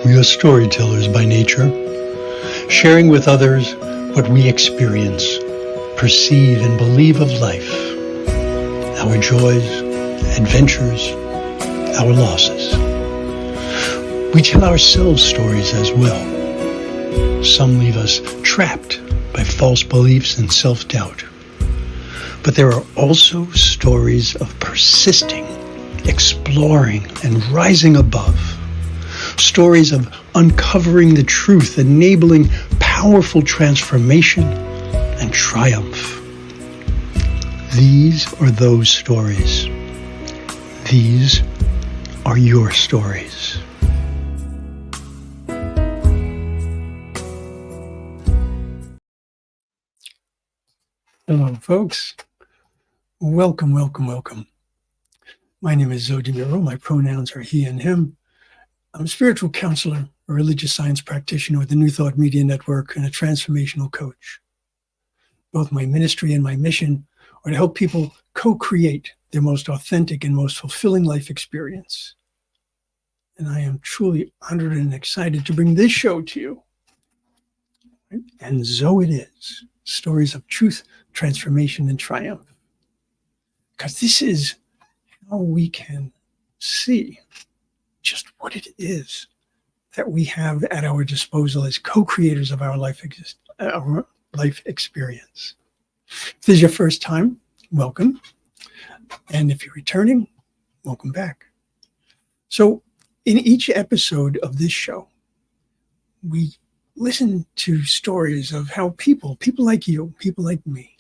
We are storytellers by nature, sharing with others what we experience, perceive, and believe of life, our joys, adventures, our losses. We tell ourselves stories as well. Some leave us trapped by false beliefs and self-doubt. But there are also stories of persisting, exploring, and rising above. Stories of uncovering the truth, enabling powerful transformation and triumph. These are those stories. These are your stories. Hello, folks. Welcome, welcome, welcome. My name is Zodi Miro. My pronouns are he and him. I'm a spiritual counselor, a religious science practitioner with the New Thought Media Network, and a transformational coach. Both my ministry and my mission are to help people co-create their most authentic and most fulfilling life experience. And I am truly honored and excited to bring this show to you. And so it is. Stories of truth, transformation, and triumph. Because this is how we can see just what it is that we have at our disposal as co-creators of our life experience. If this is your first time, welcome. And if you're returning, welcome back. So in each episode of this show, we listen to stories of how people like you, people like me,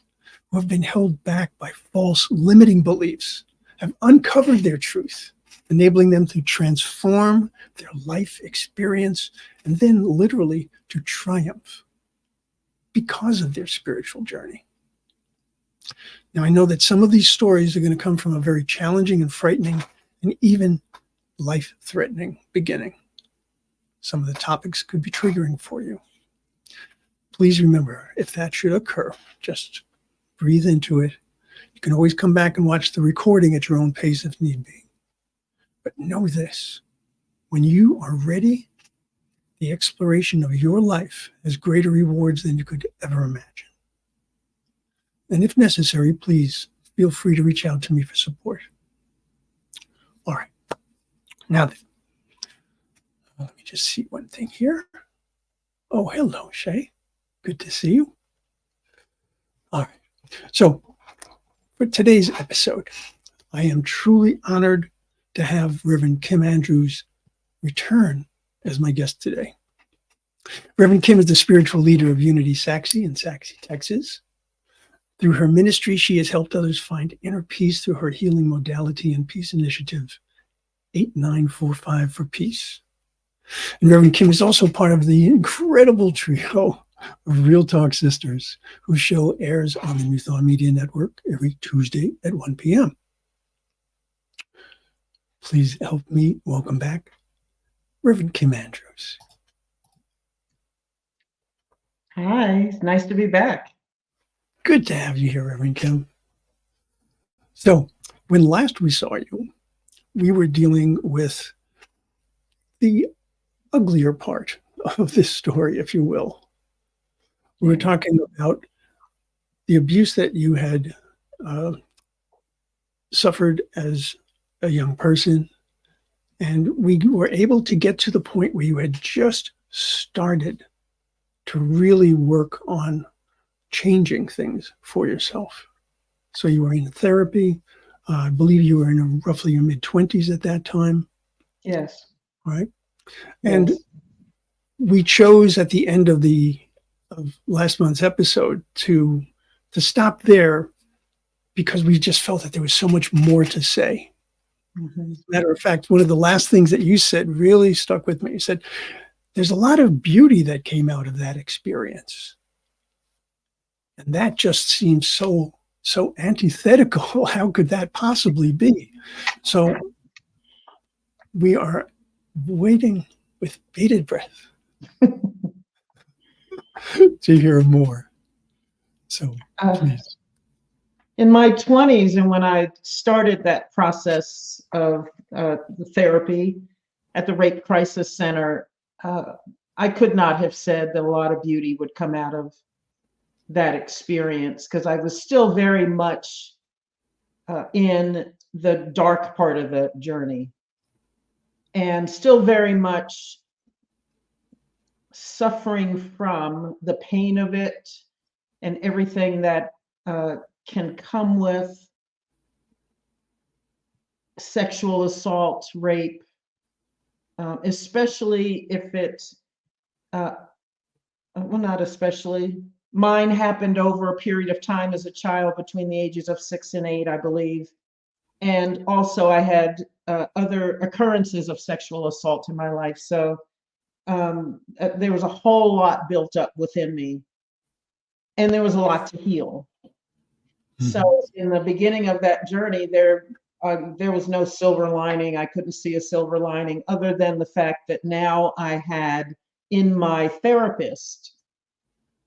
who have been held back by false limiting beliefs, have uncovered their truth, enabling them to transform their life experience and then literally to triumph because of their spiritual journey. Now, I know that some of these stories are going to come from a very challenging and frightening and even life-threatening beginning. Some of the topics could be triggering for you. Please remember, if that should occur, just breathe into it. You can always come back and watch the recording at your own pace if need be. But know this, when you are ready, the exploration of your life has greater rewards than you could ever imagine. And if necessary, please feel free to reach out to me for support. All right. Now then, let me just see one thing here. Oh, hello, Shay. Good to see you. All right. So for today's episode, I am truly honored to have Reverend Kim Andrews return as my guest today. Reverend Kim is the spiritual leader of Unity Saxe in Saxe, Texas. Through her ministry, she has helped others find inner peace through her healing modality and peace initiative, 8945 for Peace. And Reverend Kim is also part of the incredible trio of Real Talk Sisters, whose show airs on the New Thought Media Network every Tuesday at 1 p.m. Please help me welcome back Reverend Kim Andrews. Hi, it's nice to be back. Good to have you here, Reverend Kim. So, when last we saw you, we were dealing with the uglier part of this story, if you will. We were talking about the abuse that you had suffered as a young person, and we were able to get to the point where you had just started to really work on changing things for yourself. So you were in therapy. I believe you were in roughly your mid-20s at that time. Yes. Right? And yes. We chose at the end of last month's episode to stop there because we just felt that there was so much more to say. Mm-hmm. As a matter of fact, one of the last things that you said really stuck with me. You said, there's a lot of beauty that came out of that experience. And that just seems so antithetical. How could that possibly be? So we are waiting with bated breath to hear more. So please. In my 20s, and when I started that process of the therapy at the Rape Crisis Center, I could not have said that a lot of beauty would come out of that experience, because I was still very much in the dark part of the journey, and still very much suffering from the pain of it and everything that can come with sexual assault, rape, especially if it's, well, not especially. Mine happened over a period of time as a child between the ages of 6 and 8, I believe. And also I had other occurrences of sexual assault in my life. So there was a whole lot built up within me, and there was a lot to heal. So in the beginning of that journey, there was no silver lining. I couldn't see a silver lining other than the fact that now I had in my therapist,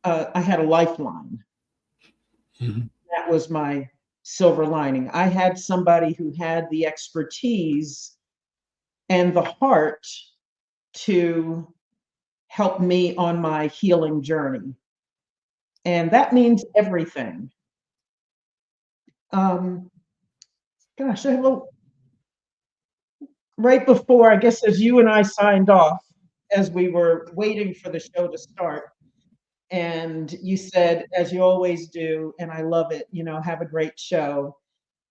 I had a lifeline. That was my silver lining. I had somebody who had the expertise and the heart to help me on my healing journey. And that means everything. Gosh, right before, I guess, as you and I signed off, as we were waiting for the show to start, and you said, as you always do, and I love it, have a great show.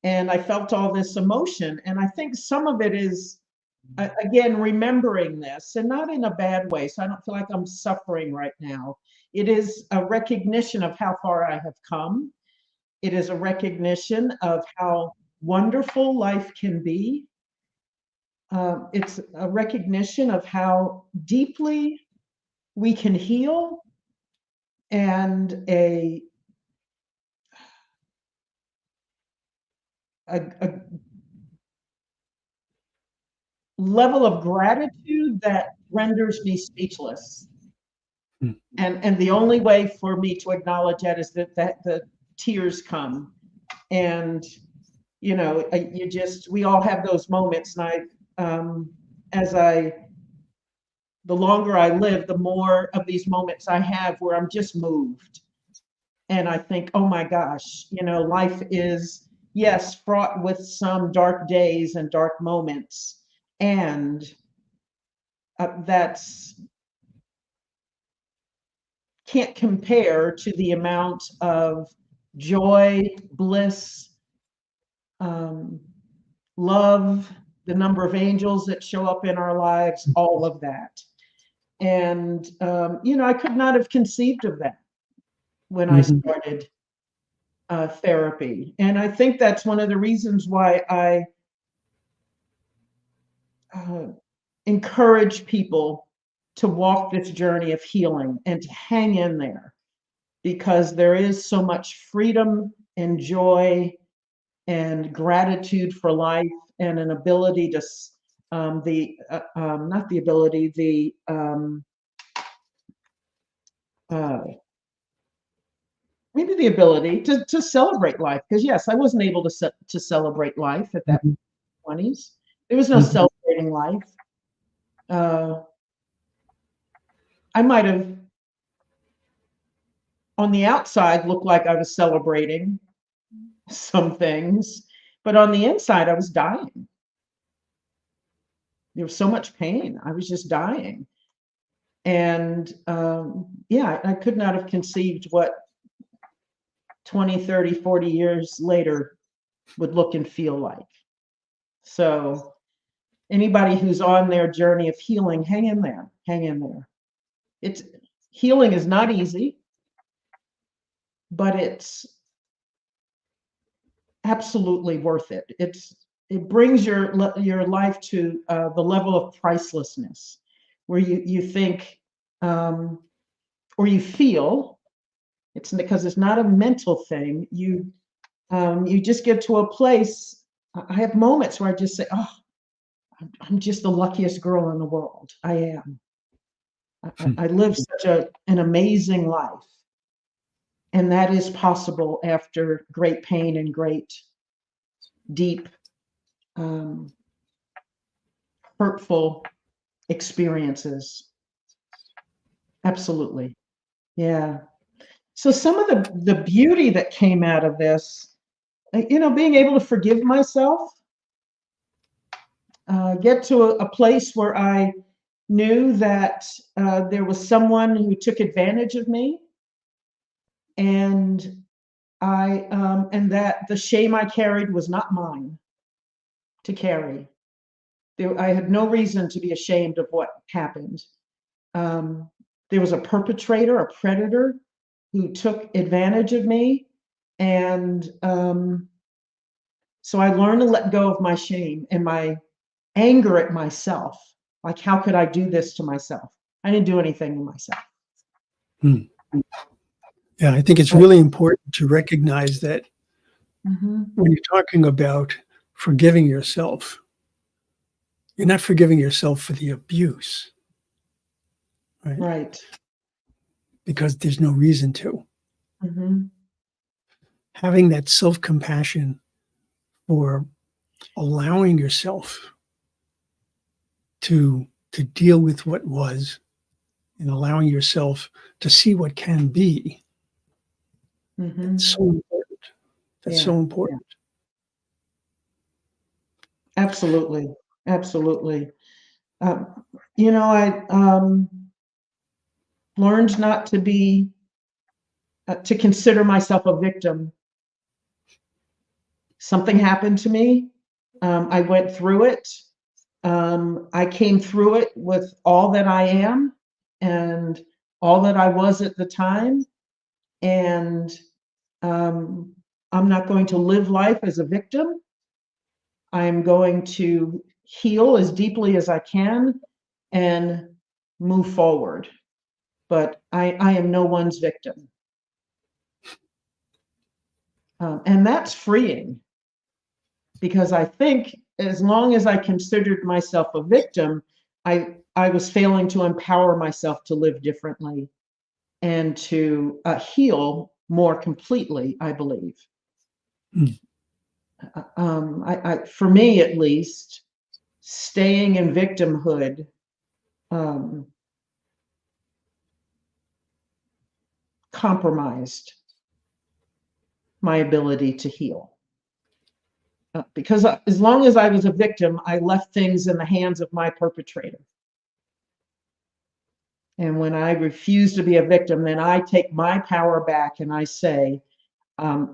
And I felt all this emotion. And I think some of it is, again, remembering this, and not in a bad way. So I don't feel like I'm suffering right now. It is a recognition of how far I have come. It is a recognition of how wonderful life can be. It's a recognition of how deeply we can heal, and a level of gratitude that renders me speechless. And the only way for me to acknowledge that is that the tears come. And we all have those moments. And the longer I live, the more of these moments I have where I'm just moved. And I think, oh my gosh, life is, yes, fraught with some dark days and dark moments. And that's can't compare to the amount of joy, bliss, love, the number of angels that show up in our lives, all of that. And, I could not have conceived of that when I started therapy. And I think that's one of the reasons why I encourage people to walk this journey of healing and to hang in there, because there is so much freedom and joy and gratitude for life, and an ability to not the ability, maybe the ability to celebrate life. Because yes, I wasn't able to celebrate life at that 20s. There was no celebrating life. I might have, on the outside, looked like I was celebrating some things, but on the inside, I was dying. There was so much pain. I was just dying. And I could not have conceived what 20, 30, 40 years later would look and feel like. So anybody who's on their journey of healing, hang in there, hang in there. Healing is not easy, but it's absolutely worth it. It brings your life to the level of pricelessness, where you think, or you feel, it's because it's not a mental thing. You just get to a place. I have moments where I just say, oh, I'm just the luckiest girl in the world. I am. I live such an amazing life. And that is possible after great pain and great, deep, hurtful experiences. Absolutely. Yeah. So some of the beauty that came out of this, being able to forgive myself, get to a place where I knew that there was someone who took advantage of me, and and that the shame I carried was not mine to carry. I had no reason to be ashamed of what happened. Um, there was a perpetrator, a predator, who took advantage of me, and so I learned to let go of my shame and my anger at myself. Like, how could I do this to myself? I didn't do anything to myself. Hmm. Yeah, I think it's really important to recognize that when you're talking about forgiving yourself, you're not forgiving yourself for the abuse, right? Right. Because there's no reason to. Mhm. Having that self-compassion for allowing yourself to deal with what was and allowing yourself to see what can be. That's so important. That's so Yeah. important. Absolutely. Absolutely. I learned not to be to consider myself a victim. Something happened to me. I went through it. I came through it with all that I am and all that I was at the time. And um, I'm not going to live life as a victim. I'm going to heal as deeply as I can and move forward. But I am no one's victim. And that's freeing, because I think as long as I considered myself a victim, I was failing to empower myself to live differently and to heal more completely, I believe. Mm. For me at least, staying in victimhood um, compromised my ability to heal. Because as long as I was a victim, I left things in the hands of my perpetrator. And when I refuse to be a victim, then I take my power back and I say,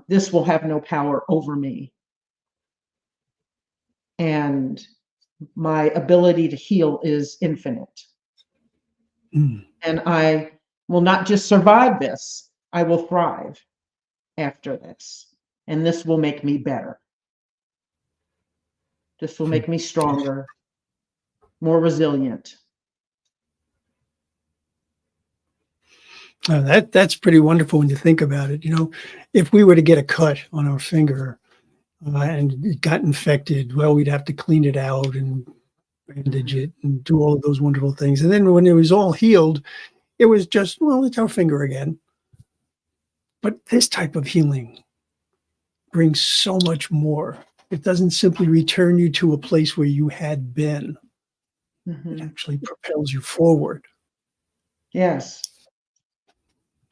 this will have no power over me. And my ability to heal is infinite. Mm. And I will not just survive this, I will thrive after this. And this will make me better. This will make me stronger, more resilient. That's pretty wonderful when you think about it. If we were to get a cut on our finger and it got infected, well, we'd have to clean it out and bandage it and do all of those wonderful things. And then when it was all healed, it was just, well, it's our finger again. But this type of healing brings so much more. It doesn't simply return you to a place where you had been. It Mhm. actually propels you forward. Yes.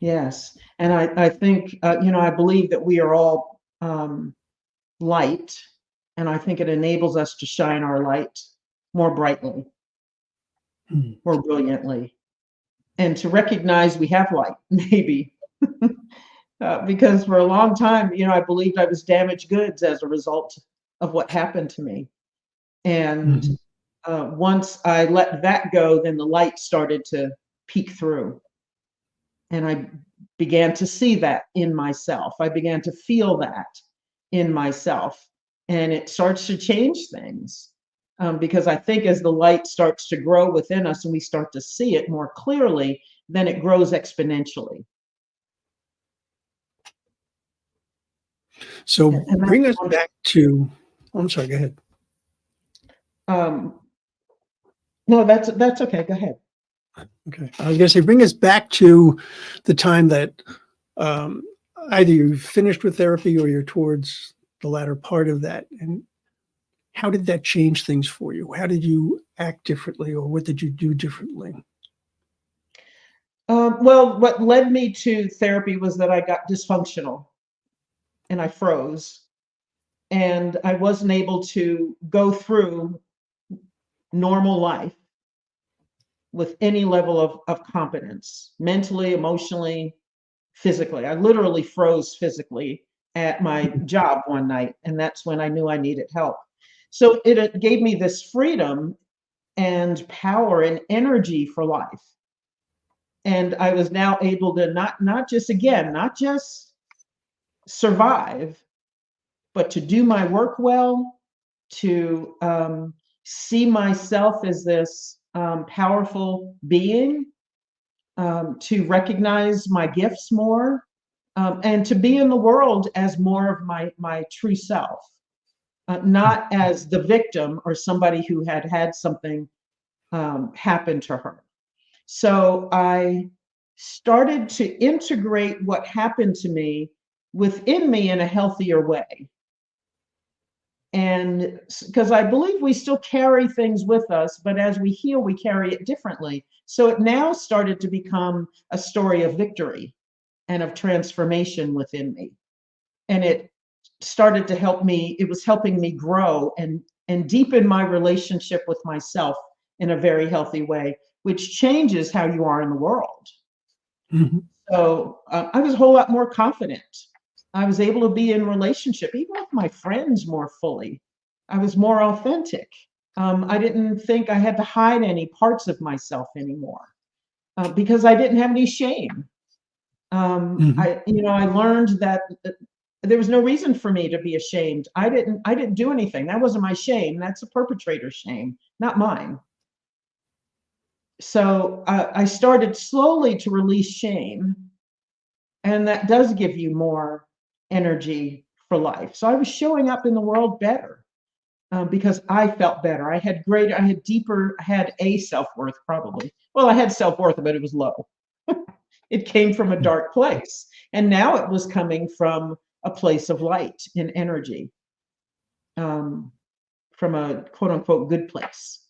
Yes. And I think, I believe that we are all light, and I think it enables us to shine our light more brightly, Mm. more brilliantly, and to recognize we have light, maybe. Because for a long time, I believed I was damaged goods as a result of what happened to me. And Mhm. once I let that go, then the light started to peek through. And I began to see that in myself. I began to feel that in myself. And it starts to change things. Because I think as the light starts to grow within us and we start to see it more clearly, then it grows exponentially. So And bring us that's back to, I'm sorry, go ahead. um, no, that's okay. Go ahead. Okay. I was going to say, bring us back to the time that um, either you finished with therapy or you're towards the latter part of that. And how did that change things for you? How did you act differently or what did you do differently? Well, what led me to therapy was that I got dysfunctional and I froze, and I wasn't able to go through normal life with any level of competence, mentally, emotionally, physically. I literally froze physically at my job one night, and that's when I knew I needed help. So it gave me this freedom and power and energy for life. And I was now able to not just, again, not just survive, but to do my work well, to see myself as this powerful being, to recognize my gifts more, and to be in the world as more of my true self, not as the victim or somebody who had something happen to her. So I started to integrate what happened to me within me in a healthier way. And because I believe we still carry things with us, but as we heal, we carry it differently. So it now started to become a story of victory and of transformation within me. And it started to help me, it was helping me grow and deepen my relationship with myself in a very healthy way, which changes how you are in the world. Mhm. So I was a whole lot more confident. I was able to be in relationship, even with my friends, more fully. I was more authentic. I didn't think I had to hide any parts of myself anymore, because I didn't have any shame. Mhm. I learned that there was no reason for me to be ashamed. I didn't do anything. That wasn't my shame. That's a perpetrator's shame, not mine. So I started slowly to release shame, and that does give you more energy for life. So I was showing up in the world better, because I felt better. I had greater, I had deeper, I had a self-worth probably. Well, I had self-worth, but it was low. It came from a dark place. And now it was coming from a place of light and energy, um, from a quote unquote good place.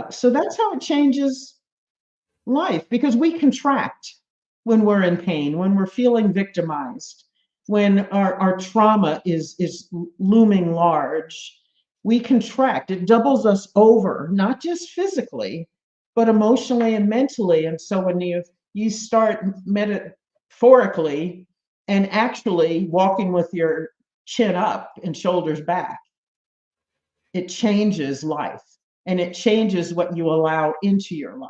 So that's how it changes life, because we contract when we're in pain, when we're feeling victimized, when our trauma is looming large. We contract. It doubles us over, not just physically, but emotionally and mentally. And so when you start metaphorically and actually walking with your chin up and shoulders back, it changes life, and it changes what you allow into your life.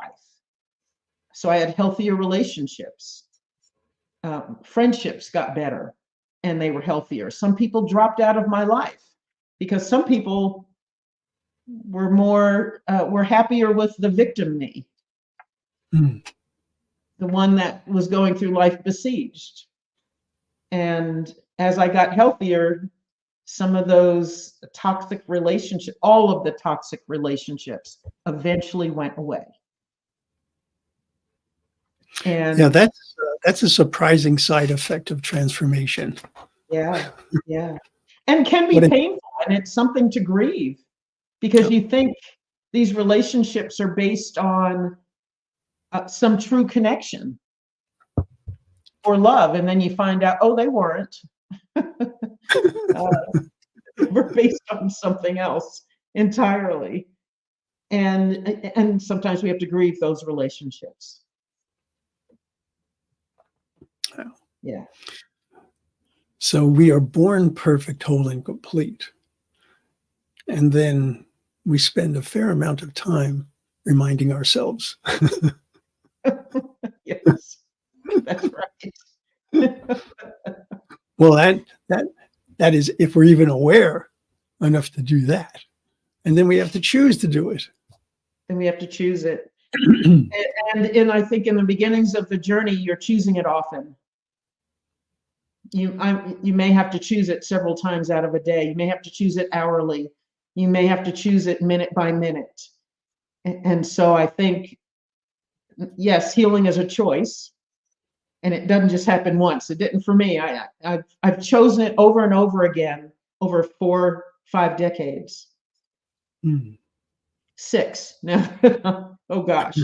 So I had healthier relationships. Friendships got better and they were healthier. Some people dropped out of my life because some people were happier with the victim me, Mm. the one that was going through life besieged. And as I got healthier, some of those toxic relationships, all of the toxic relationships eventually went away. Yeah, And that's a surprising side effect of transformation. yeah, yeah. And can be What it, painful, and it's something to grieve, because yeah. you think these relationships are based on some true connection or love, and then you find out, oh, they weren't. They were based on something else entirely. And sometimes we have to grieve those relationships. Yeah. So we are born perfect, whole, and complete. And then we spend a fair amount of time reminding ourselves. Yes, that's right. Well, that is if we're even aware enough to do that. And then we have to choose to do it. And we have to choose it. And I think in the beginnings of the journey, you're choosing it often. You may have to choose it several times out of a day. You may have to choose it hourly. You may have to choose it minute by minute. And so I think, yes, healing is a choice, and it doesn't just happen once. It didn't for me. I've chosen it over and over again over 4, 5 decades. Mm. 6 now. Oh gosh.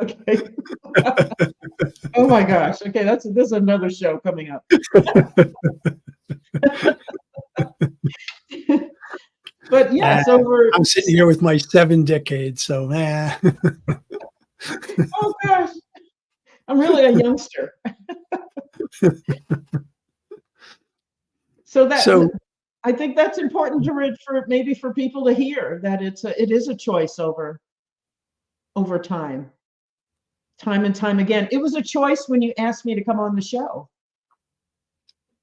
Okay. Oh my gosh. Okay, this is another show coming up. But yes, over. I'm sitting here with my 7 decades, so Oh gosh, I'm really a youngster. So so I think that's important to read for maybe for people to hear that it is a choice over time and time again. It was a choice when you asked me to come on the show.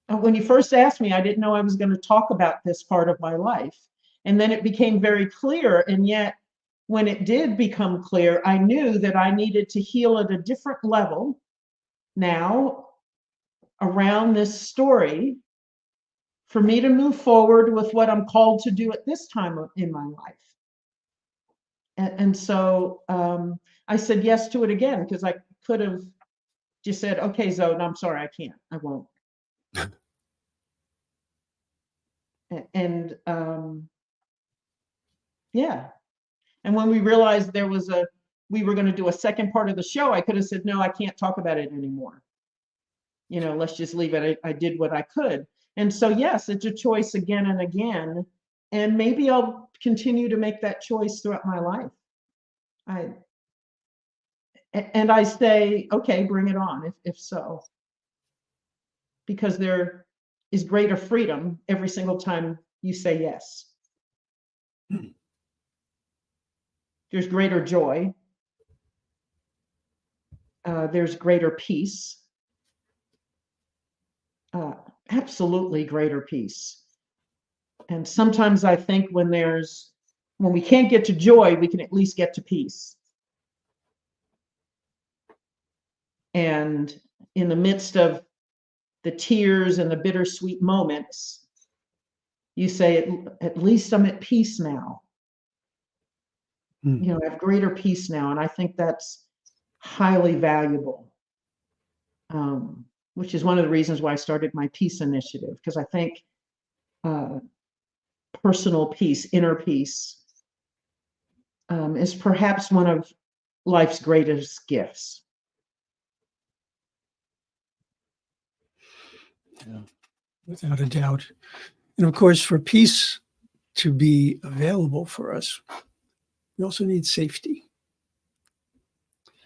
When you first asked me, I didn't know I was going to talk about this part of my life. And then it became very clear. And yet, when it did become clear, I knew that I needed to heal at a different level now around this story for me to move forward with what I'm called to do at this time in my life. And so I said yes to it again, because I could have just said, okay, Zoe, no, I'm sorry, I can't, I won't. And yeah. And when we realized we were going to do a second part of the show, I could have said, no, I can't talk about it anymore. Let's just leave it. I did what I could. And so, yes, it's a choice again and again. And maybe I'll continue to make that choice throughout my life. And I say, okay, bring it on, if so. Because there is greater freedom every single time you say yes. There's greater joy. There's greater peace. Absolutely greater peace. And sometimes I think when we can't get to joy, we can at least get to peace. And in the midst of the tears and the bittersweet moments, you say, at least I'm at peace now. I have greater peace now. And I think that's highly valuable, which is one of the reasons why I started my peace initiative, because I think personal peace, inner peace, is perhaps one of life's greatest gifts. Yeah, without a doubt. And of course, for peace to be available for us, we also need safety.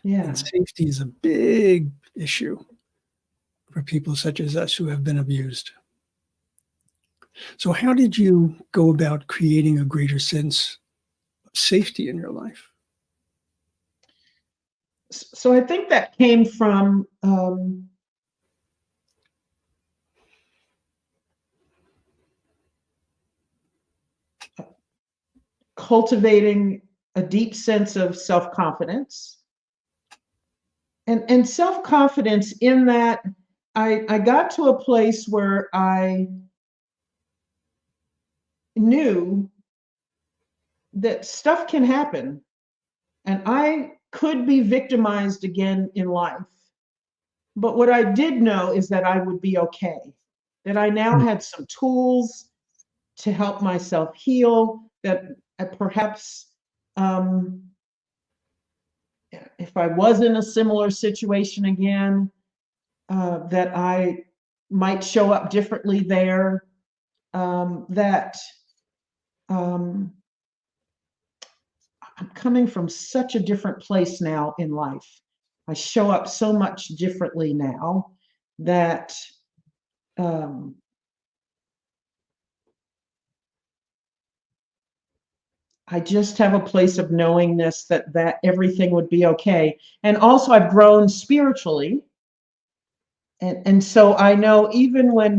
Yeah. And safety is a big issue for people such as us who have been abused. So how did you go about creating a greater sense of safety in your life? So I think that came from cultivating a deep sense of self-confidence. And self-confidence in that I got to a place where I knew that stuff can happen and I could be victimized again in life. But what I did know is that I would be okay, that I now had some tools to help myself heal, that perhaps if I was in a similar situation again, that I might show up differently there, that I'm coming from such a different place now in life. I show up so much differently now that I just have a place of knowingness that everything would be okay. And also I've grown spiritually. And so I know even when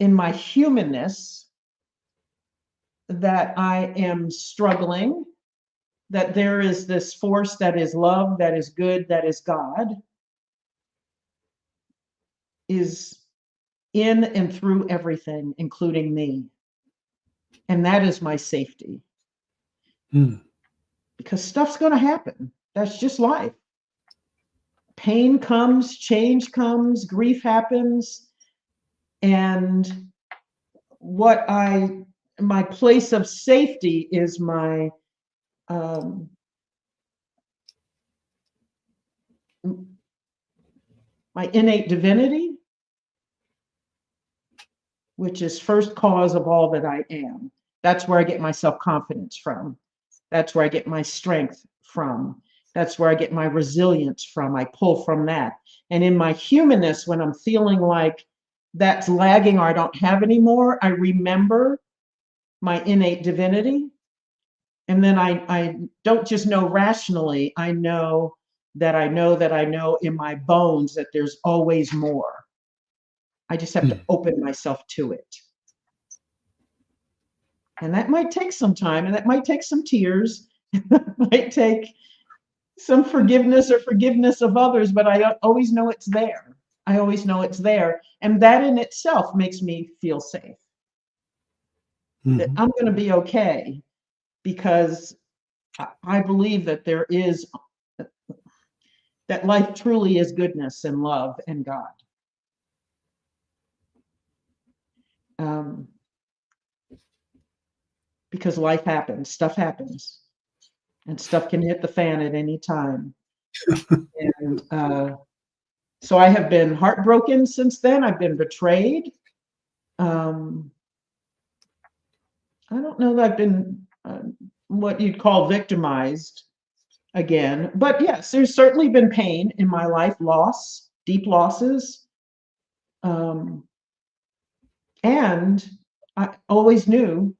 in my humanness, that I am struggling, that there is this force that is love, that is good, that is God, is in and through everything, including me. And that is my safety. Because stuff's going to happen. That's just life. Pain comes, change comes, grief happens. And my place of safety is my my innate divinity, which is first cause of all that I am. That's where I get my self-confidence from. That's where I get my strength from. That's where I get my resilience from. I pull from that. And in my humanness, when I'm feeling like that's lagging or I don't have anymore, I remember my innate divinity. And then I don't just know rationally, I know that I know that I know in my bones that there's always more. I just have to open myself to it. And that might take some time, and that might take some tears. It might take some forgiveness or forgiveness of others, but I always know it's there. I always know it's there. And that in itself makes me feel safe. That I'm going to be okay, because I believe that there is, that life truly is goodness and love and God. Because life happens, stuff happens, and stuff can hit the fan at any time. And so I have been heartbroken since then. I've been betrayed. I don't know that I've been what you'd call victimized again, but yes, there's certainly been pain in my life, loss, deep losses. And I always knew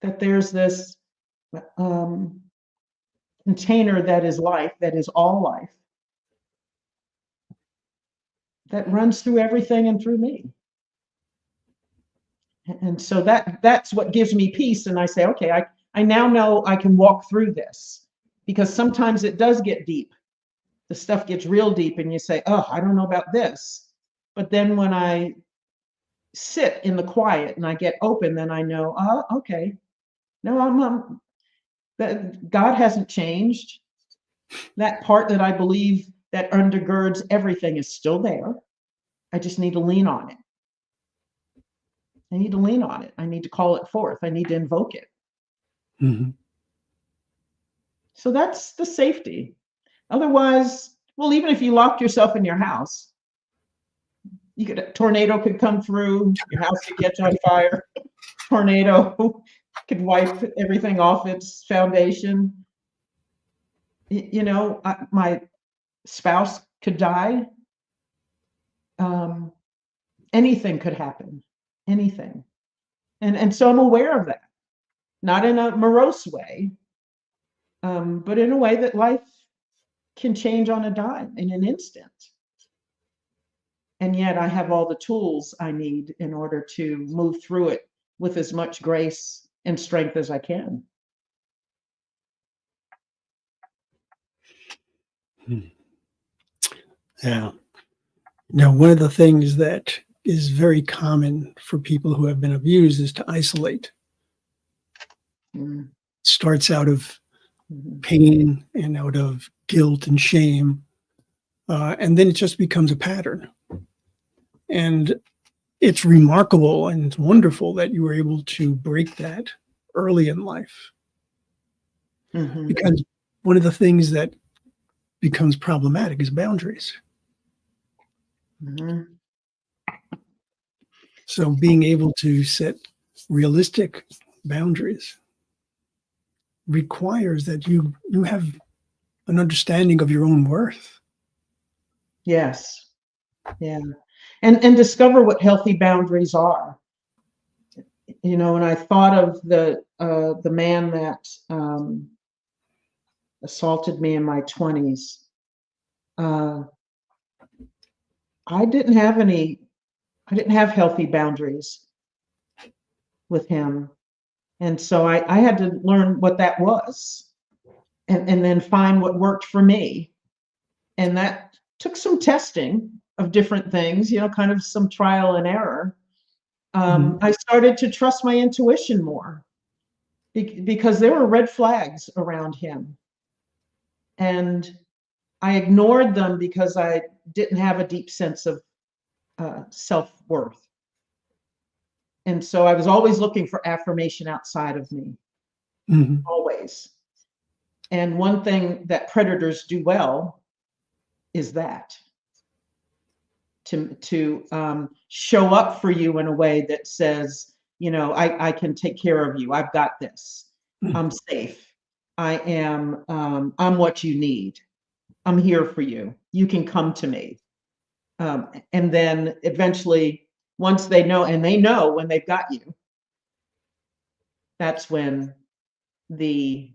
that there's this container that is life, that is all life, that runs through everything and through me. And so that's what gives me peace. And I say, okay, I now know I can walk through this, because sometimes it does get deep. The stuff gets real deep and you say, oh, I don't know about this. But then when I sit in the quiet and I get open, then I know, oh, okay, no, that God hasn't changed. That part that I believe that undergirds everything is still there. I just need to lean on it. I need to lean on it. I need to call it forth. I need to invoke it. So that's the safety. Otherwise, well, even if you locked yourself in your house, a tornado could come through, your house could catch on fire, tornado could wipe everything off its foundation. You know, my spouse could die. Anything could happen, anything. And so I'm aware of that, not in a morose way, but in a way that life can change on a dime, in an instant. And yet I have all the tools I need in order to move through it with as much grace and strength as I can. Yeah. Now, one of the things that is very common for people who have been abused is to isolate. It starts out of pain and out of guilt and shame, and then it just becomes a pattern. And it's remarkable and it's wonderful that you were able to break that early in life. Because one of the things that becomes problematic is boundaries. So being able to set realistic boundaries requires that you have an understanding of your own worth. Yes. Yeah. And discover what healthy boundaries are. You know, and I thought of the man that assaulted me in my 20s. I didn't have healthy boundaries with him. And so I had to learn what that was, and then find what worked for me. And that took some testing of different things, you know, kind of some trial and error. I started to trust my intuition more, because there were red flags around him. And I ignored them because I didn't have a deep sense of self-worth. And so I was always looking for affirmation outside of me, always. And one thing that predators do well is that to show up for you in a way that says, I can take care of you. I've got this. I'm safe. I'm what you need. I'm here for you. You can come to me. And then eventually, once they know, and they know when they've got you, that's when the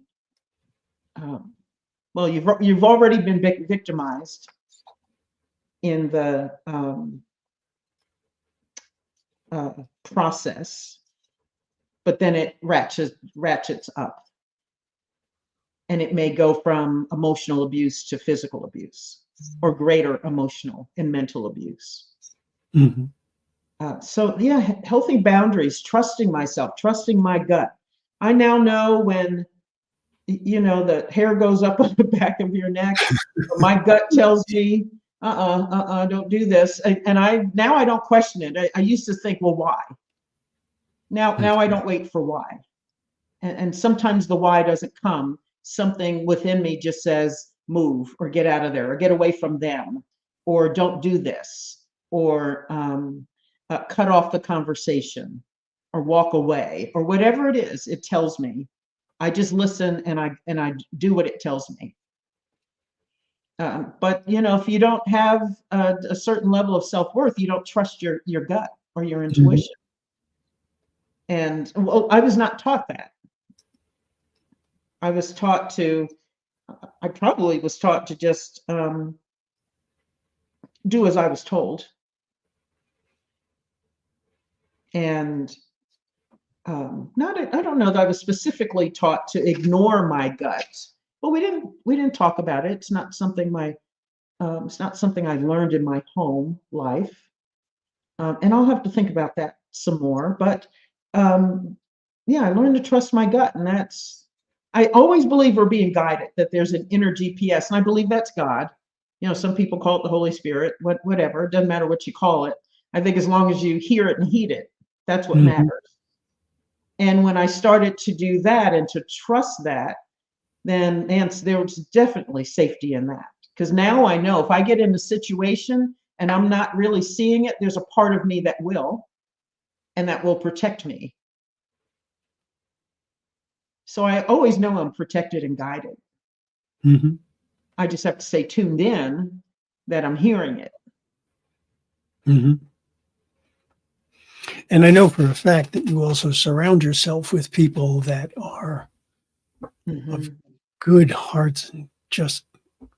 well, you've already been victimized in the process, but then it ratchets up, and it may go from emotional abuse to physical abuse, or greater emotional and mental abuse. Mm-hmm. So yeah, healthy boundaries, trusting myself, trusting my gut. I now know when the hair goes up on the back of your neck. My gut tells me, don't do this. And I don't question it. I used to think, well, why? Now I don't wait for why. And sometimes the why doesn't come. Something within me just says, move, or get out of there, or get away from them, or don't do this, or cut off the conversation, or walk away, or whatever it is. It tells me. I just listen, and I do what it tells me. But if you don't have a certain level of self-worth, you don't trust your gut or your intuition. And well, I was not taught that. I probably was taught to just do as I was told. And I don't know that I was specifically taught to ignore my gut, but we didn't talk about it. It's not something I learned in my home life. And I'll have to think about that some more. But yeah, I learned to trust my gut, and I always believe we're being guided, that there's an inner GPS, and I believe that's God. Some people call it the Holy Spirit, whatever. It doesn't matter what you call it. I think as long as you hear it and heed it, that's what matters. And when I started to do that and to trust that, then there was definitely safety in that. Because now I know if I get in a situation and I'm not really seeing it, there's a part of me that will, and that will protect me. So I always know I'm protected and guided. Mm-hmm. I just have to stay tuned in that I'm hearing it. Mm-hmm. And I know for a fact that you also surround yourself with people that are of good hearts and just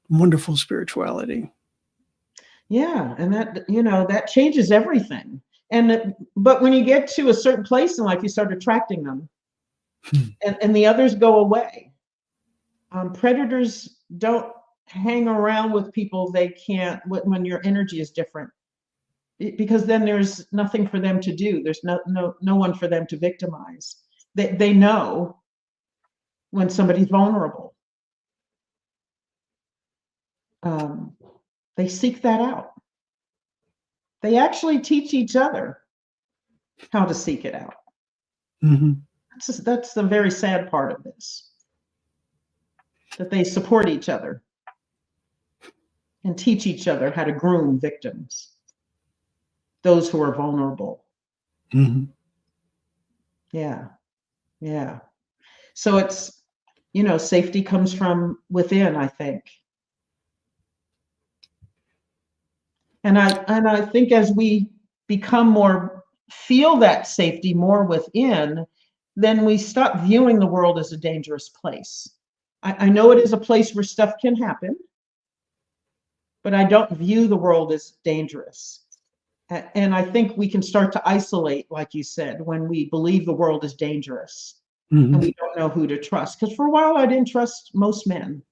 wonderful spirituality. Yeah, and that changes everything. But when you get to a certain place in life, you start attracting them, and the others go away. Predators don't hang around with people they can't, when your energy is different, because then there's nothing for them to do. There's no one for them to victimize. They know when somebody's vulnerable. They seek that out. They actually teach each other how to seek it out. Mm-hmm. That's the very sad part of this, that they support each other and teach each other how to groom victims, those who are vulnerable. Mm-hmm. Yeah. So it's, safety comes from within, I think. And I think as we feel that safety more within, then we stop viewing the world as a dangerous place. I know it is a place where stuff can happen, but I don't view the world as dangerous. And I think we can start to isolate, like you said, when we believe the world is dangerous, and we don't know who to trust. Because for a while, I didn't trust most men,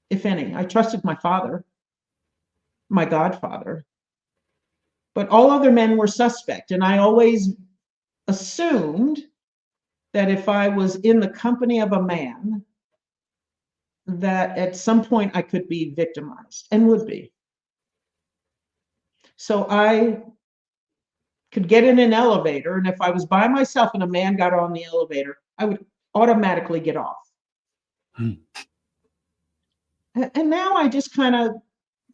if any. I trusted my father, my godfather, but all other men were suspect. And I always assumed that if I was in the company of a man, that at some point I could be victimized, and would be. So I could get in an elevator, and if I was by myself and a man got on the elevator, I would automatically get off. And now I just kind of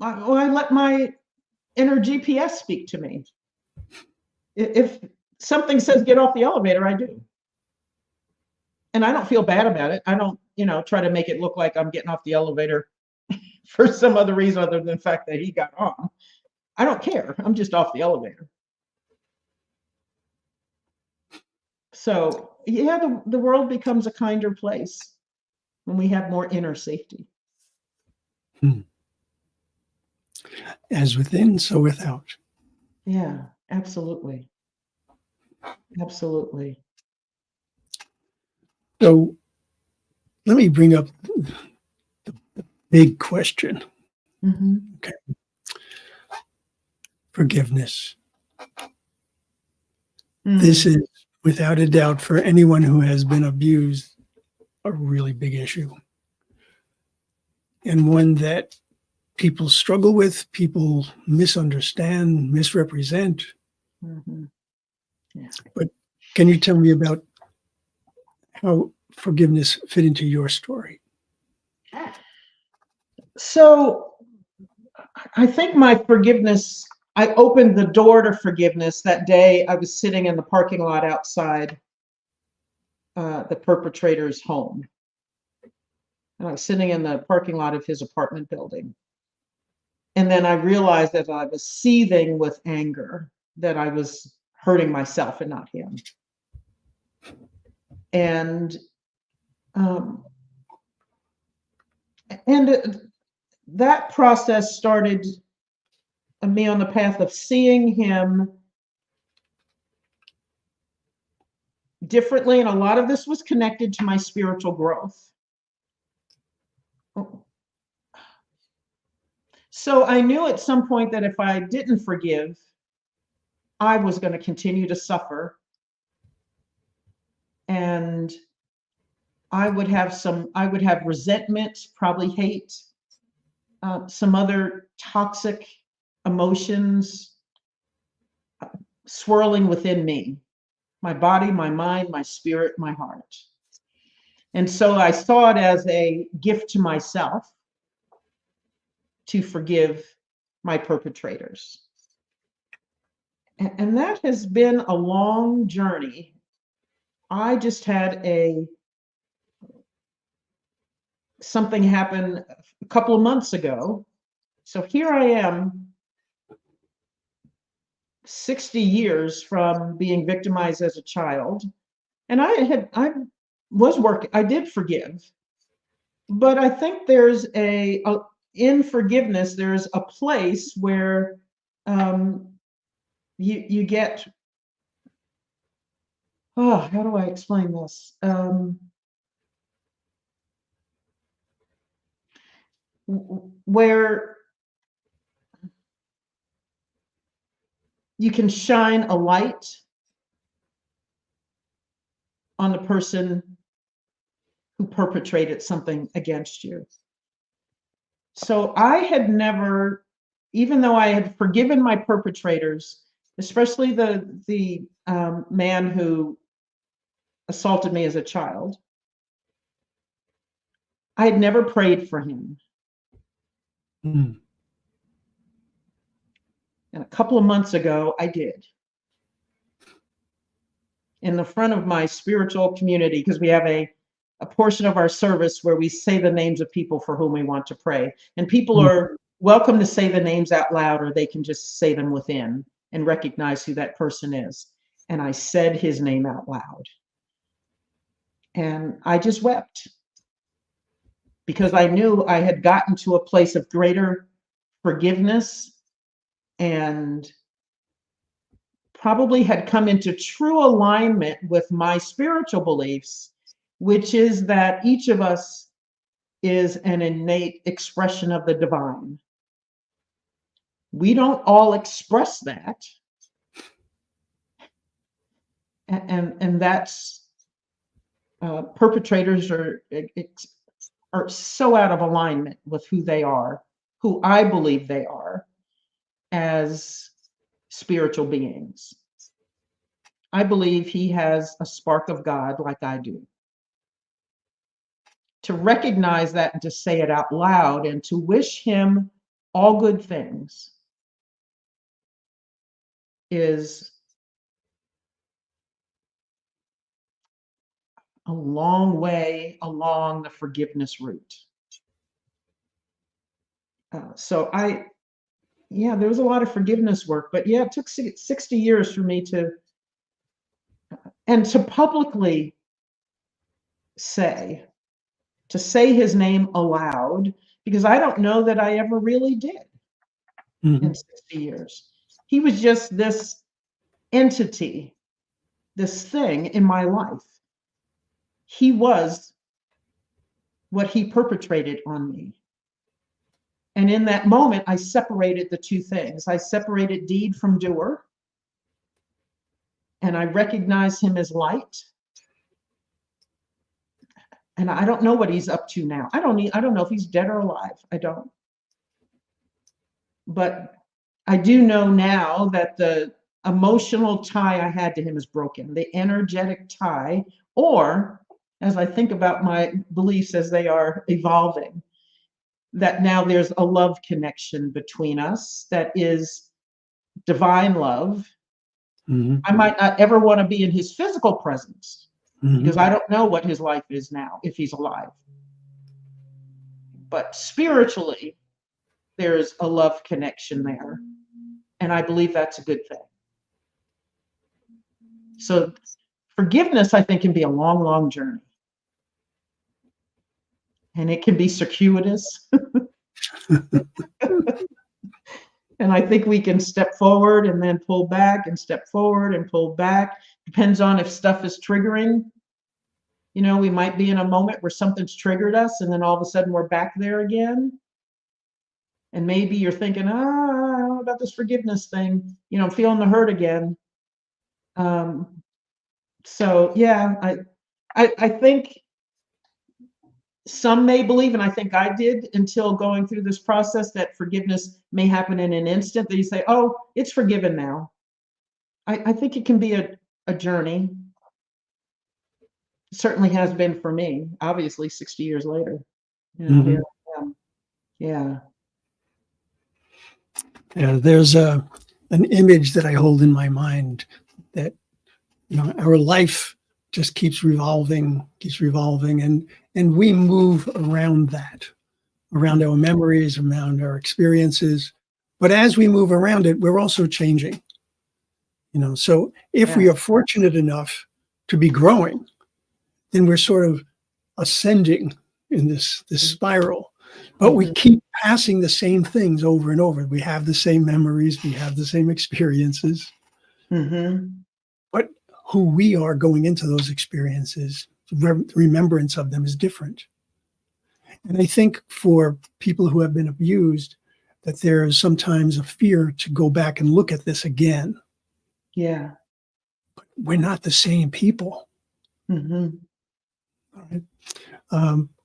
I let my inner GPS speak to me. If something says get off the elevator, I do. And I don't feel bad about it. I don't, try to make it look like I'm getting off the elevator for some other reason other than the fact that he got on. I don't care. I'm just off the elevator. So yeah, the world becomes a kinder place when we have more inner safety. As within, so without. Yeah, absolutely. Absolutely. So let me bring up the big question. Okay. Forgiveness. This is, without a doubt, for anyone who has been abused, a really big issue. And one that people struggle with, people misunderstand, misrepresent. Yeah. But can you tell me about how forgiveness fit into your story? So I think my forgiveness, I opened the door to forgiveness that day. I was sitting in the parking lot outside the perpetrator's home. And I was sitting in the parking lot of his apartment building. And then I realized that I was seething with anger, that I was hurting myself and not him. And that process started me on the path of seeing him differently. And a lot of this was connected to my spiritual growth. So I knew at some point that if I didn't forgive, I was going to continue to suffer. And I would have resentment, probably hate, some other toxic emotions swirling within me, my body, my mind, my spirit, my heart. And so I saw it as a gift to myself to forgive my perpetrators. And that has been a long journey. I just had something happen a couple of months ago. So here I am, 60 years from being victimized as a child. And I did forgive. But I think there's in forgiveness, there's a place where you get, how do I explain this? Where you can shine a light on the person who perpetrated something against you. So I had never, even though I had forgiven my perpetrators, especially the man who assaulted me as a child, I had never prayed for him. And a couple of months ago, I did. In the front of my spiritual community, because we have a portion of our service where we say the names of people for whom we want to pray. And people are welcome to say the names out loud, or they can just say them within and recognize who that person is. And I said his name out loud. And I just wept because I knew I had gotten to a place of greater forgiveness and probably had come into true alignment with my spiritual beliefs, which is that each of us is an innate expression of the divine. We don't all express that. And that's perpetrators are so out of alignment with who they are, who I believe they are as spiritual beings. I believe he has a spark of God like I do. To recognize that and to say it out loud and to wish him all good things is a long way along the forgiveness route. So there was a lot of forgiveness work, but yeah, it took 60 years for me to publicly say his name aloud, because I don't know that I ever really did in 60 years. He was just this entity, this thing in my life. He was what he perpetrated on me. And in that moment, I separated the two things. I separated deed from doer, and I recognized him as light. And I don't know what he's up to now. I don't know if he's dead or alive. I don't. But I do know now that the emotional tie I had to him is broken. The energetic tie, or as I think about my beliefs as they are evolving, that now there's a love connection between us that is divine love. I might not ever want to be in his physical presence, because I don't know what his life is now, if he's alive. But spiritually, there's a love connection there. And I believe that's a good thing. So forgiveness, I think, can be a long, long journey. And it can be circuitous. And I think we can step forward and then pull back and step forward and pull back. Depends on if stuff is triggering. You know, we might be in a moment where something's triggered us, and then all of a sudden we're back there again. And maybe you're thinking, I don't know about this forgiveness thing. You know, I'm feeling the hurt again. So yeah, I think some may believe, and I think I did until going through this process, that forgiveness may happen in an instant, that you say, oh, it's forgiven now. I think it can be a journey. It certainly has been for me, obviously 60 years later. You know, here I am. Yeah. Yeah, there's an image that I hold in my mind that, you know, our life just keeps revolving, and we move around that, around our memories, around our experiences. But as we move around it, we're also changing. You know, so if we are fortunate enough to be growing, then we're sort of ascending in this spiral. But we keep passing the same things over and over. We have the same memories, we have the same experiences. But who we are going into those experiences, remembrance of them is different. And I think for people who have been abused, that there is sometimes a fear to go back and look at this again. Yeah. But we're not the same people. Right?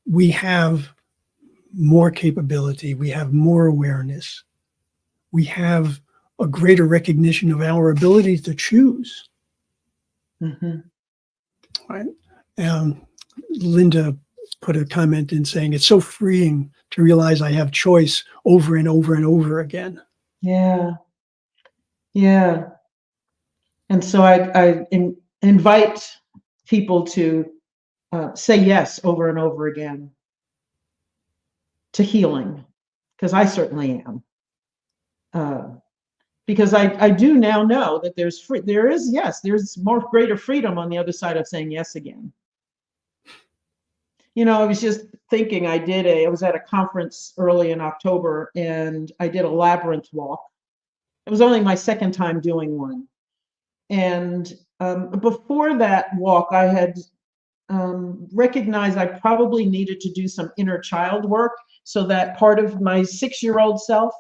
We have more capability. We have more awareness. We have a greater recognition of our ability to choose. Right? Linda put a comment in saying it's so freeing to realize I have choice over and over and over again. Yeah. Yeah. And so I invite people to say yes over and over again to healing, because I certainly am. Because I do now know that there's more greater freedom on the other side of saying yes again. You know, I was just thinking, I was at a conference early in October, and I did a labyrinth walk. It was only my second time doing one. And before that walk, I had recognized I probably needed to do some inner child work, so that part of my 6-year-old self,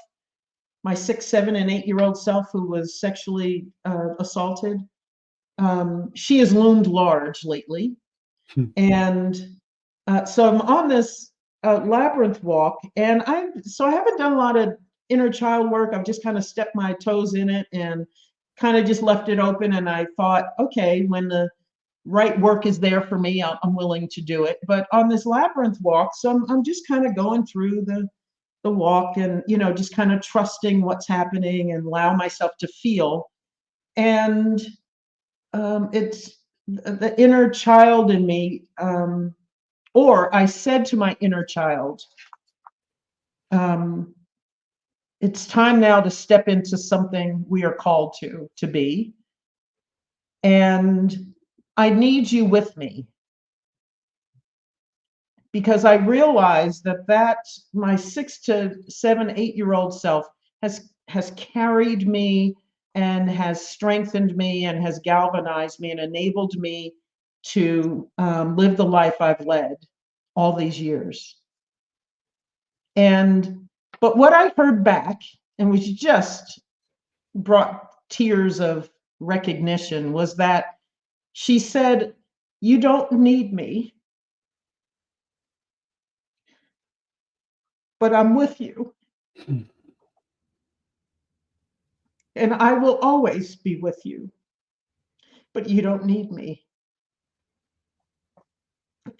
my 6, 7, and 8-year-old self who was sexually assaulted, she has loomed large lately. And so I'm on this labyrinth walk, and I haven't done a lot of inner child work. I've just kind of stepped my toes in it and kind of just left it open. And I thought, okay, when the right work is there for me, I'm willing to do it. But on this labyrinth walk, so I'm just kind of going through the walk and, just kind of trusting what's happening and allow myself to feel. And it's the inner child in me, or I said to my inner child, it's time now to step into something we are called to be. And I need you with me. Because I realized that my 6 to 7, 8-year-old self has carried me and has strengthened me and has galvanized me and enabled me to live the life I've led all these years. But what I heard back, and which just brought tears of recognition, was that she said, "You don't need me, but I'm with you. And I will always be with you, but you don't need me."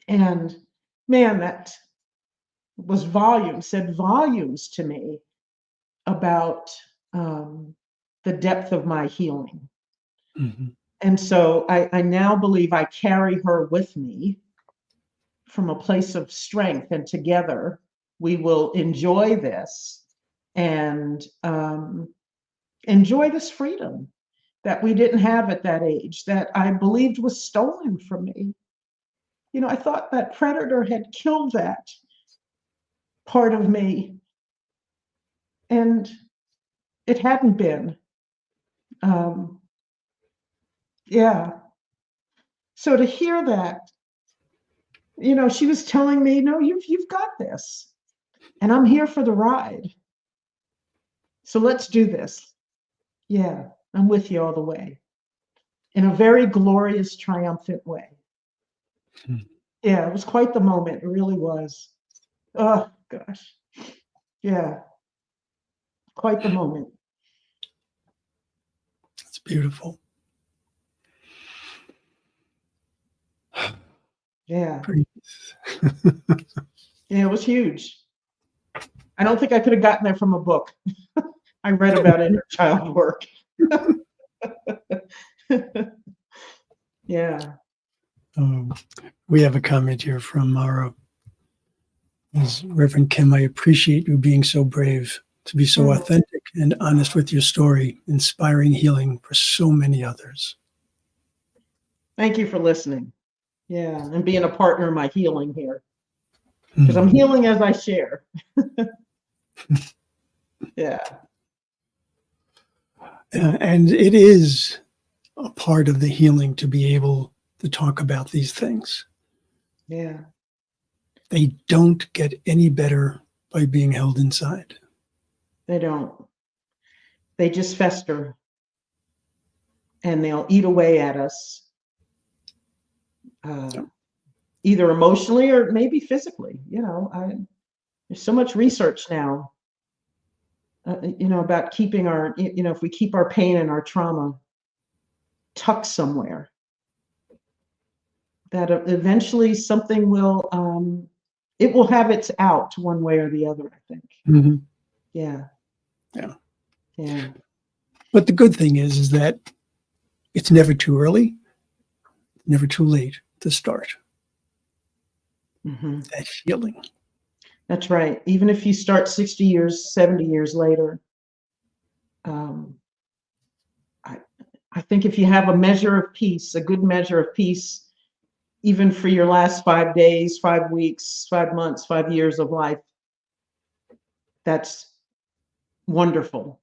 And man, that said volumes to me about the depth of my healing. Mm-hmm. And so I now believe I carry her with me from a place of strength, and together we will enjoy this and enjoy this freedom that we didn't have at that age, that I believed was stolen from me. I thought that predator had killed that part of me, and it hadn't been. Yeah. So to hear that, she was telling me, "No, you've got this, and I'm here for the ride. So let's do this. Yeah, I'm with you all the way." In a very glorious, triumphant way. Yeah, it was quite the moment. It really was. Oh, gosh. Yeah, quite the moment. It's beautiful. Yeah. Yeah, it was huge. I don't think I could have gotten there from a book. I read about inner child work. Yeah. We have a comment here from our Reverend Kim. "I appreciate you being so brave to be so authentic and honest with your story, inspiring healing for so many others." Thank you for listening. Yeah, and being a partner in my healing here. Because I'm healing as I share. Yeah. And it is a part of the healing to be able to talk about these things. Yeah. They don't get any better by being held inside. They don't. They just fester, and they'll eat away at us, either emotionally or maybe physically. There's so much research now, about keeping our, if we keep our pain and our trauma tucked somewhere, that eventually something will, it will have its out one way or the other, I think. Mm-hmm. Yeah. Yeah. Yeah. But the good thing is that it's never too early, never too late to start that healing. That's right. Even if you start 60 years, 70 years later, I think if you have a measure of peace, a good measure of peace, even for your last 5 days, 5 weeks, 5 months, 5 years of life, that's wonderful.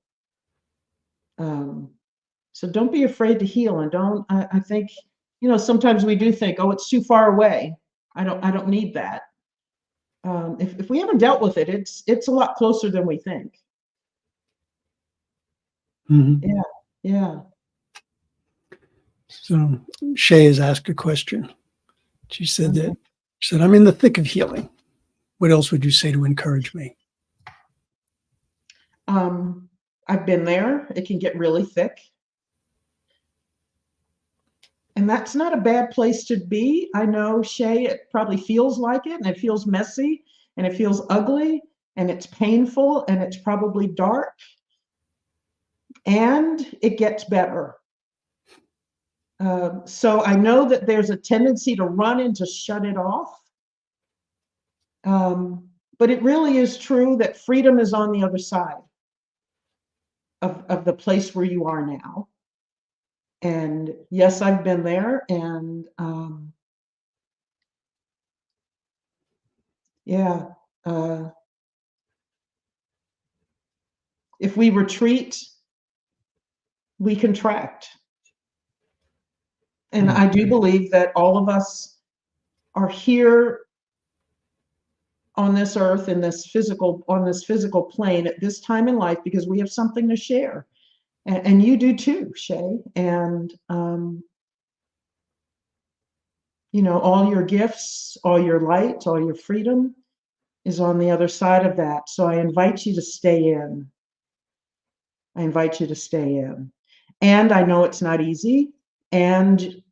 So don't be afraid to heal, and I think, sometimes we do think, oh, it's too far away. I don't need that. If we haven't dealt with it, it's a lot closer than we think. Mm-hmm. Yeah. Yeah. So Shay has asked a question. She said, "I'm in the thick of healing. What else would you say to encourage me?" I've been there. It can get really thick. And that's not a bad place to be. I know, Shay, it probably feels like it, and it feels messy, and it feels ugly. and it's painful, and it's probably dark, and it gets better. So I know that there's a tendency to run and to shut it off. But it really is true that freedom is on the other side of the place where you are now. And yes, I've been there. And yeah, if we retreat, we contract. And I do believe that all of us are here on this earth, on this physical plane at this time in life because we have something to share. And you do too, Shay. And all your gifts, all your light, all your freedom is on the other side of that. So I invite you to stay in. And I know it's not easy. And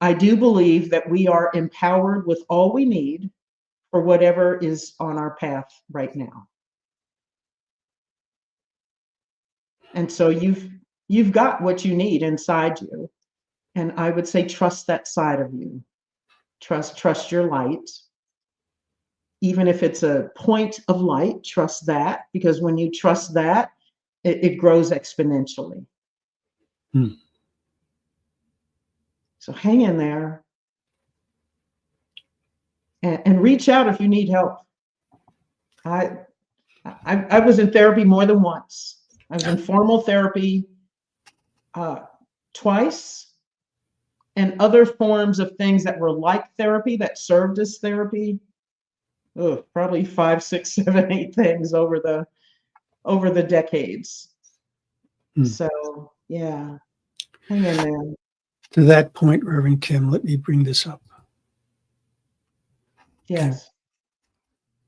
I do believe that we are empowered with all we need for whatever is on our path right now. And so you've got what you need inside you. And I would say trust that side of you. Trust your light. Even if it's a point of light, trust that, because when you trust that, it grows exponentially. So hang in there and reach out if you need help. I was in therapy more than once. I was in formal therapy twice, and other forms of things that were like therapy that served as therapy. Probably 5, 6, 7, 8 things over the decades. So yeah, hang in there. To that point, Reverend Kim, let me bring this up. Yes.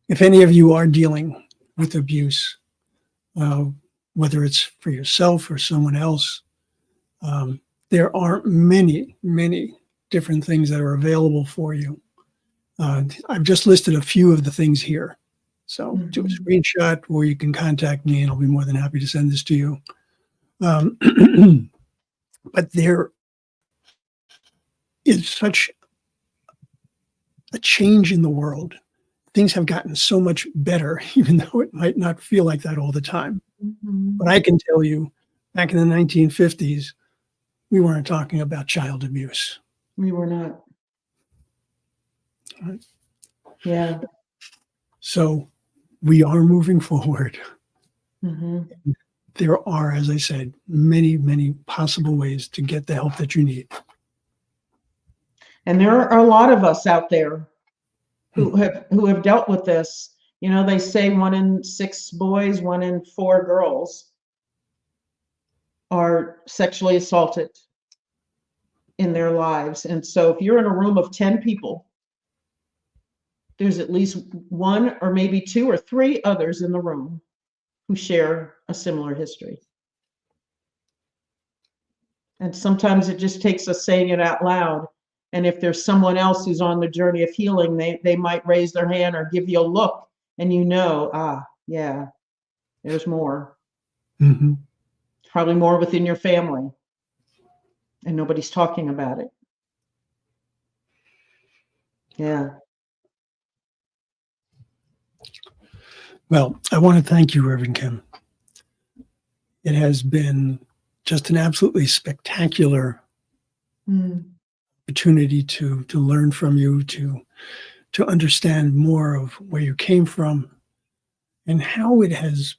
If any of you are dealing with abuse, whether it's for yourself or someone else, there are many, many different things that are available for you. I've just listed a few of the things here. So do a screenshot, or you can contact me and I'll be more than happy to send this to you. But there is such a change in the world. Things have gotten so much better, even though it might not feel like that all the time. But I can tell you, back in the 1950s, we weren't talking about child abuse. We were not. Right. Yeah. So we are moving forward. Mm-hmm. There are, as I said, many, many possible ways to get the help that you need. And there are a lot of us out there who have dealt with this. They say 1 in 6 boys, 1 in 4 girls are sexually assaulted in their lives. And so if you're in a room of 10 people, there's at least 1 or maybe 2 or 3 others in the room who share a similar history. And sometimes it just takes us saying it out loud. And if there's someone else who's on the journey of healing, they might raise their hand or give you a look, and yeah, there's more. Mm-hmm. Probably more within your family, and nobody's talking about it. Yeah. Well, I want to thank you, Reverend Kim. It has been just an absolutely spectacular opportunity to learn from you, to understand more of where you came from and how it has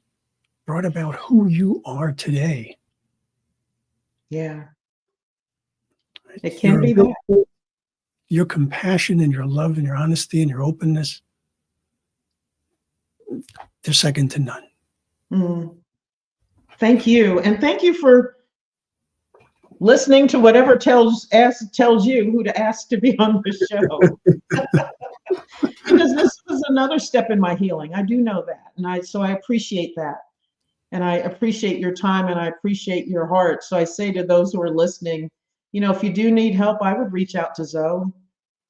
brought about who you are today. Yeah. It can be that. Your compassion and your love and your honesty and your openness, they're second to none. Thank you. And thank you for listening to whatever tells you who to ask to be on the show. Because this was another step in my healing. I do know that. So I appreciate that. And I appreciate your time and I appreciate your heart. So I say to those who are listening, if you do need help, I would reach out to Zoe.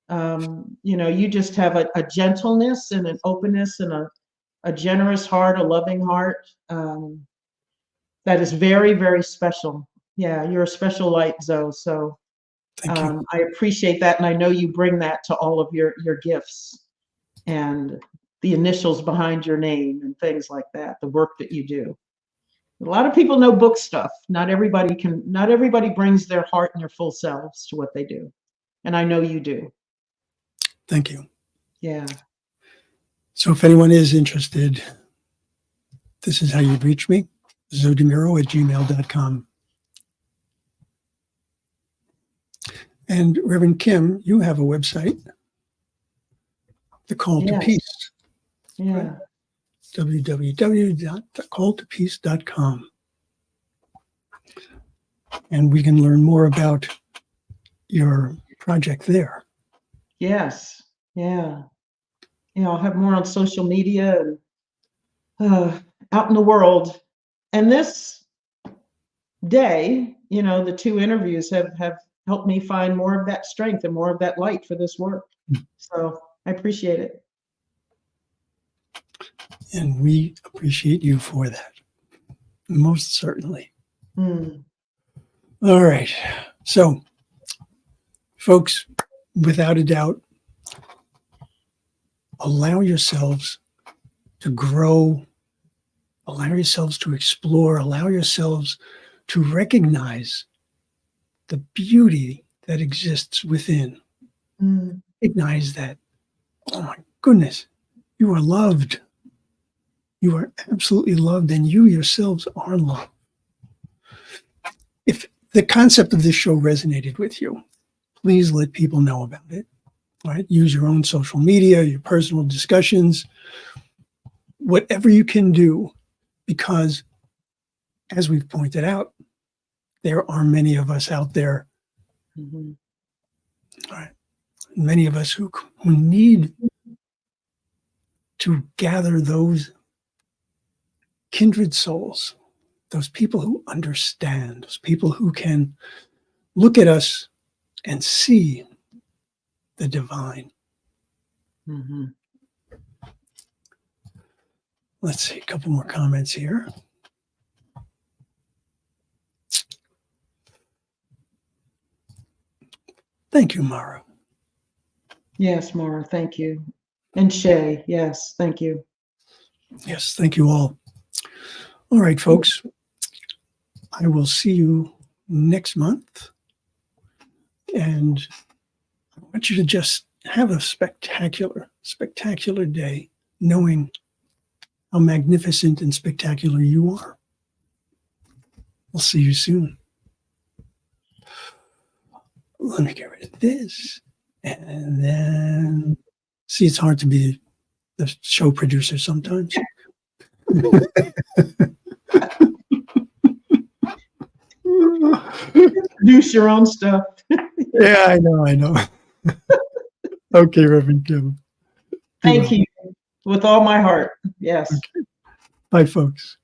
You just have a gentleness and an openness and a generous heart, a loving heart. That is very, very special. Yeah, you're a special light, Zoe. So Thank you. I appreciate that, and I know you bring that to all of your gifts and the initials behind your name and things like that. The work that you do. A lot of people know book stuff. Not everybody brings their heart and their full selves to what they do. And I know you do. Thank you. Yeah. So if anyone is interested, this is how you'd reach me, zodemiro@gmail.com. And Reverend Kim, you have a website, The Call to Yes. Peace, Yeah. www.thecalltopeace.com. And we can learn more about your project there. Yes. Yeah. I'll have more on social media and out in the world. And this day, the 2 interviews have helped me find more of that strength and more of that light for this work. So I appreciate it. And we appreciate you for that. Most certainly. Mm. All right. So, folks, without a doubt, allow yourselves to grow, allow yourselves to explore, allow yourselves to recognize the beauty that exists within. Mm. Recognize that, oh my goodness, you are loved. You are absolutely loved, and you yourselves are loved. If the concept of this show resonated with you, please let people know about it. Right? Use your own social media, your personal discussions, whatever you can do, because as we've pointed out, there are many of us out there, Mhm. right? Many of us who need to gather those kindred souls, those people who understand, those people who can look at us and see the divine. Mhm. Let's see, a couple more comments here. Thank you, Mara. Yes, Mara, thank you. And Shay, yes, thank you. Yes, thank you all. All right, folks. I will see you next month. And I want you to just have a spectacular, spectacular day, knowing how magnificent and spectacular you are. We'll see you soon. Let me get rid of this. And then, see, it's hard to be the show producer sometimes. Produce your own stuff. Yeah, I know. Okay, Reverend Kim. Thank you with all my heart. Yes. Okay. Bye, folks.